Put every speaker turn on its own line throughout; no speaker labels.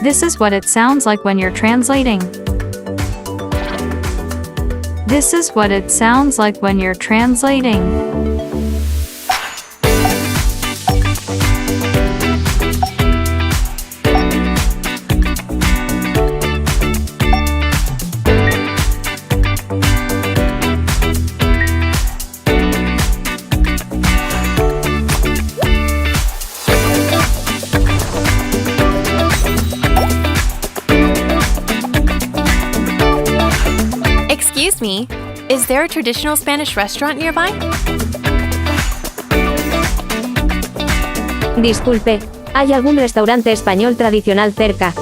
This is what it sounds like when you're translating. This is what it sounds like when you're translating.
Excuse me, is there a traditional Spanish restaurant nearby?
Disculpe, ¿hay algún restaurante español tradicional cerca?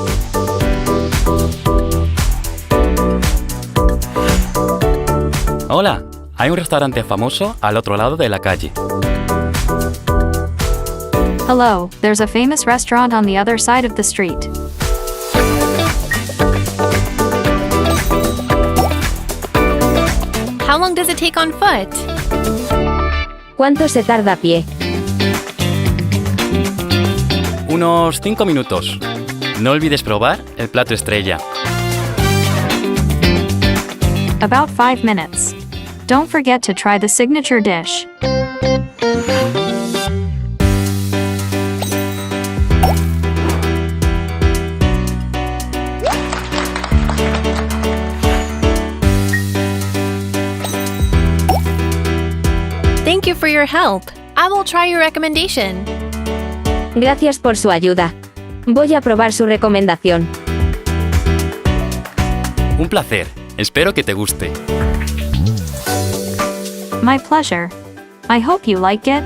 Hola, hay un restaurante famoso al otro lado de la calle.
Hello, there's a famous restaurant on the other side of the street.
How long does it take on foot?
¿Cuánto se tarda a pie?
Unos 5 minutos. No olvides probar el plato estrella.
About 5 minutes. Don't forget to try the signature dish.
Thank you for your help. I will try your recommendation.
Gracias por su ayuda. Voy a probar su recomendación.
Un placer. Espero que te guste.
My pleasure. I hope you like it.